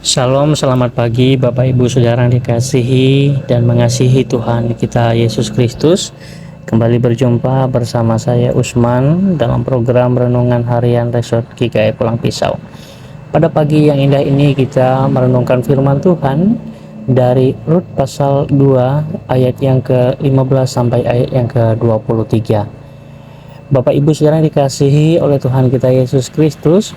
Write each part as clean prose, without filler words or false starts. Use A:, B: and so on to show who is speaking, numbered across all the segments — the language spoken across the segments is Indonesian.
A: Shalom, selamat pagi Bapak Ibu Saudara yang dikasihi dan mengasihi Tuhan kita Yesus Kristus. Kembali berjumpa bersama saya Usman dalam program Renungan Harian Resort GKI Pulang Pisau. Pada pagi yang indah ini kita merenungkan firman Tuhan dari Rut pasal 2 ayat yang ke-15 sampai ayat yang ke-23. Bapak Ibu Saudara yang dikasihi oleh Tuhan kita Yesus Kristus,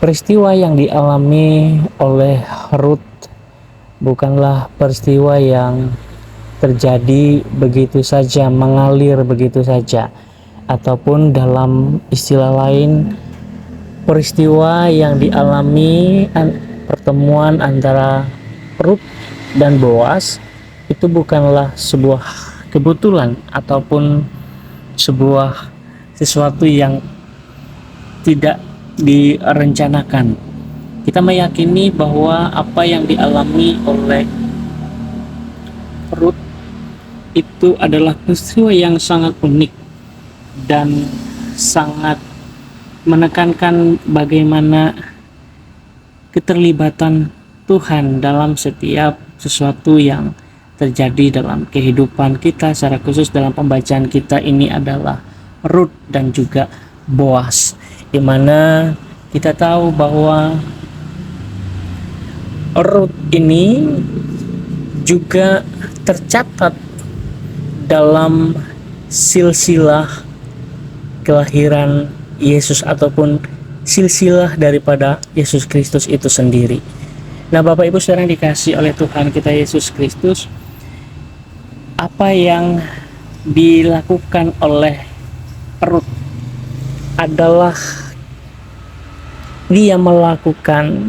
A: peristiwa yang dialami oleh Rut bukanlah peristiwa yang terjadi begitu saja, mengalir begitu saja, ataupun dalam istilah lain, peristiwa yang dialami pertemuan antara Rut dan Boas itu bukanlah sebuah kebetulan ataupun sebuah sesuatu yang tidak direncanakan. Kita meyakini bahwa apa yang dialami oleh Rut itu adalah peristiwa yang sangat unik dan sangat menekankan bagaimana keterlibatan Tuhan dalam setiap sesuatu yang terjadi dalam kehidupan kita, secara khusus dalam pembacaan kita ini adalah Rut dan juga Boas, di mana kita tahu bahwa Rut ini juga tercatat dalam silsilah kelahiran Yesus ataupun silsilah daripada Yesus Kristus itu sendiri. Nah, Bapak Ibu Saudara yang dikasihi oleh Tuhan kita Yesus Kristus, apa yang dilakukan oleh Rut adalah dia melakukan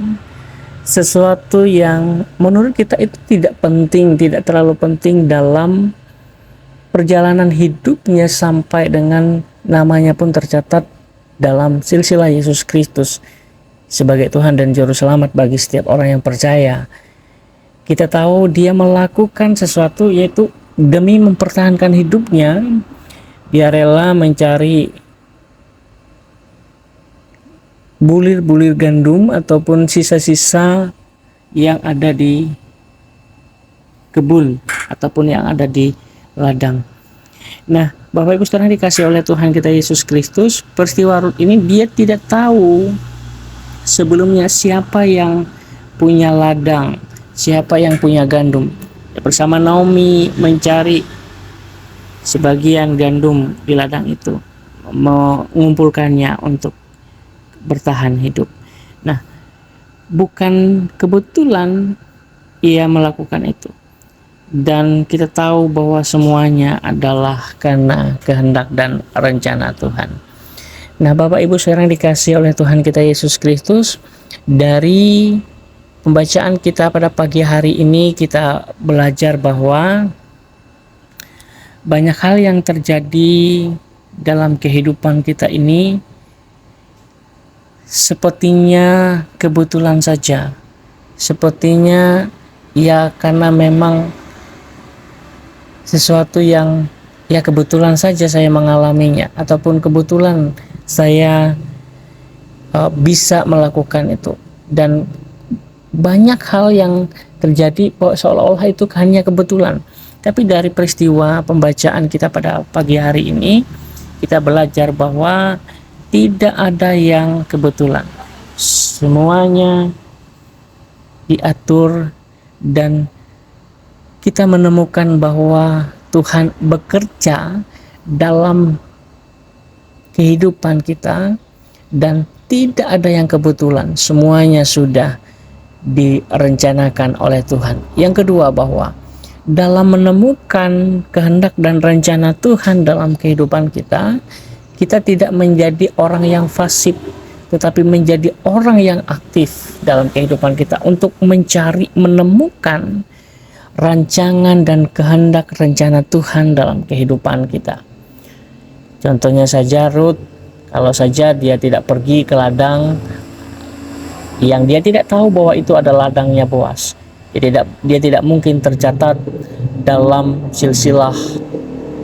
A: sesuatu yang menurut kita itu tidak penting, tidak terlalu penting dalam perjalanan hidupnya sampai dengan namanya pun tercatat dalam silsilah Yesus Kristus sebagai Tuhan dan Juru Selamat bagi setiap orang yang percaya. Kita tahu dia melakukan sesuatu yaitu demi mempertahankan hidupnya, dia rela mencari bulir-bulir gandum ataupun sisa-sisa yang ada di kebun ataupun yang ada di ladang. Nah, Bapak Ibu Saudara dikasih oleh Tuhan kita Yesus Kristus, peristiwa Rut ini dia tidak tahu sebelumnya siapa yang punya ladang, siapa yang punya gandum. Bersama Naomi mencari sebagian gandum di ladang itu, mengumpulkannya untuk bertahan hidup. Nah, bukan kebetulan ia melakukan itu, dan kita tahu bahwa semuanya adalah karena kehendak dan rencana Tuhan. Nah, Bapak Ibu Saudara yang dikasihi oleh Tuhan kita Yesus Kristus, dari pembacaan kita pada pagi hari ini kita belajar bahwa banyak hal yang terjadi dalam kehidupan kita ini sepertinya kebetulan saja, sepertinya ya karena memang sesuatu yang ya kebetulan saja saya mengalaminya, ataupun kebetulan saya bisa melakukan itu. Dan banyak hal yang terjadi seolah-olah itu hanya kebetulan. Tapi dari peristiwa pembacaan kita pada pagi hari ini, kita belajar bahwa tidak ada yang kebetulan. Semuanya diatur dan kita menemukan bahwa Tuhan bekerja dalam kehidupan kita dan tidak ada yang kebetulan. Semuanya sudah direncanakan oleh Tuhan. Yang kedua, bahwa dalam menemukan kehendak dan rencana Tuhan dalam kehidupan kita, kita tidak menjadi orang yang fasik, tetapi menjadi orang yang aktif dalam kehidupan kita untuk mencari, menemukan rancangan dan kehendak rencana Tuhan dalam kehidupan kita. Contohnya saja Rut, kalau saja dia tidak pergi ke ladang yang dia tidak tahu bahwa itu adalah ladangnya Boas, dia tidak mungkin tercatat dalam silsilah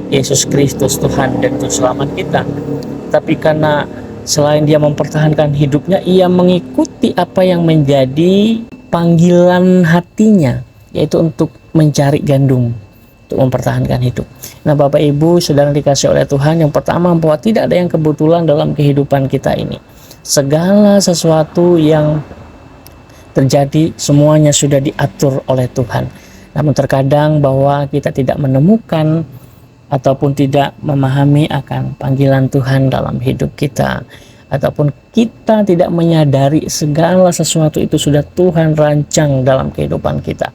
A: Yesus Kristus Tuhan dan Juru Selamat kita. Tapi karena selain dia mempertahankan hidupnya, ia mengikuti apa yang menjadi panggilan hatinya, yaitu untuk mencari gandum, untuk mempertahankan hidup. Nah, Bapak Ibu Saudara dikasih oleh Tuhan, yang pertama bahwa tidak ada yang kebetulan dalam kehidupan kita ini. Segala sesuatu yang terjadi semuanya sudah diatur oleh Tuhan. Namun terkadang bahwa kita tidak menemukan ataupun tidak memahami akan panggilan Tuhan dalam hidup kita, ataupun kita tidak menyadari segala sesuatu itu sudah Tuhan rancang dalam kehidupan kita,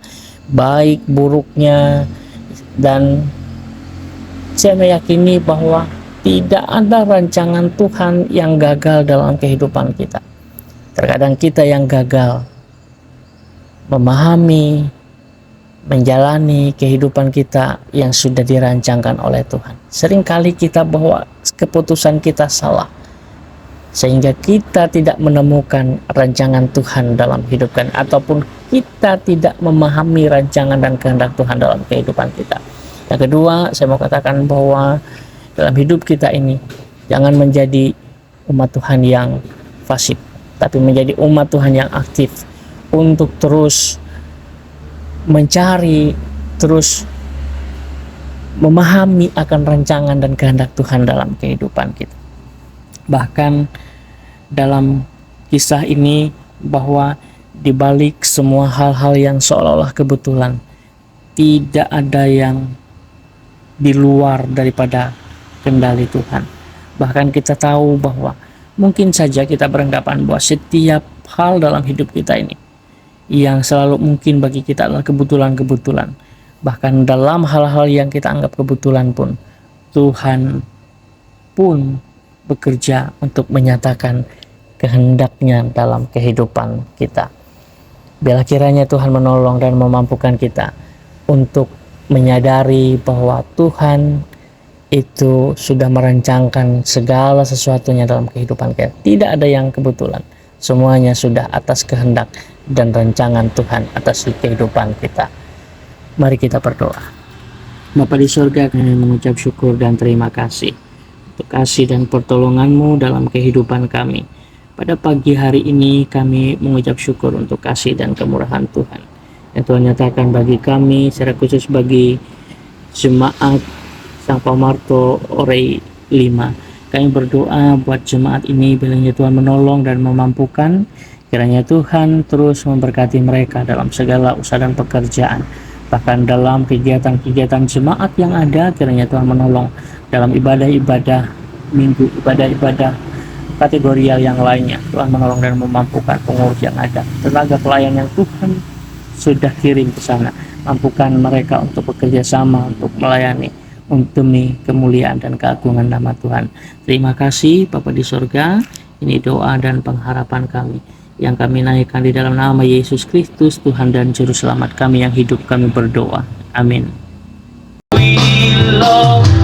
A: baik buruknya. Dan saya meyakini bahwa tidak ada rancangan Tuhan yang gagal dalam kehidupan kita. Terkadang kita yang gagal memahami, menjalani kehidupan kita yang sudah dirancangkan oleh Tuhan. Seringkali kita bahwa keputusan kita salah, sehingga kita tidak menemukan rancangan Tuhan dalam hidup kita, ataupun kita tidak memahami rancangan dan kehendak Tuhan dalam kehidupan kita. Yang kedua, saya mau katakan bahwa dalam hidup kita ini jangan menjadi umat Tuhan yang fasik, tapi menjadi umat Tuhan yang aktif untuk terus mencari, terus memahami akan rancangan dan kehendak Tuhan dalam kehidupan kita. Bahkan dalam kisah ini bahwa di balik semua hal-hal yang seolah-olah kebetulan, tidak ada yang di luar daripada kendali Tuhan. Bahkan kita tahu bahwa mungkin saja kita beranggapan bahwa setiap hal dalam hidup kita ini yang selalu mungkin bagi kita adalah kebetulan-kebetulan. Bahkan dalam hal-hal yang kita anggap kebetulan pun, Tuhan pun bekerja untuk menyatakan kehendaknya dalam kehidupan kita. Bila kiranya Tuhan menolong dan memampukan kita untuk menyadari bahwa Tuhan itu sudah merancangkan segala sesuatunya dalam kehidupan kita. Tidak ada yang kebetulan. Semuanya sudah atas kehendak dan rancangan Tuhan atas kehidupan kita. Mari kita berdoa. Bapa di surga, kami mengucap syukur dan terima kasih untuk kasih dan pertolongan-Mu dalam kehidupan kami. Pada pagi hari ini kami mengucap syukur untuk kasih dan kemurahan Tuhan yang Tuhan nyatakan bagi kami, secara khusus bagi jemaat Sang Pamarto Orei 5. Kami berdoa buat jemaat ini, bilangnya Tuhan menolong dan memampukan. Kiranya Tuhan terus memberkati mereka dalam segala usaha dan pekerjaan. Bahkan dalam kegiatan-kegiatan jemaat yang ada, kiranya Tuhan menolong dalam ibadah-ibadah minggu, ibadah-ibadah kategorial yang lainnya. Tuhan menolong dan memampukan pengurus yang ada, tenaga pelayan yang Tuhan sudah kirim ke sana. Mampukan mereka untuk bekerja sama, untuk melayani, demi kemuliaan dan keagungan nama Tuhan. Terima kasih Bapa di surga. Ini doa dan pengharapan kami yang kami naikkan di dalam nama Yesus Kristus, Tuhan dan Juru Selamat kami yang hidup, kami berdoa. Amin. We love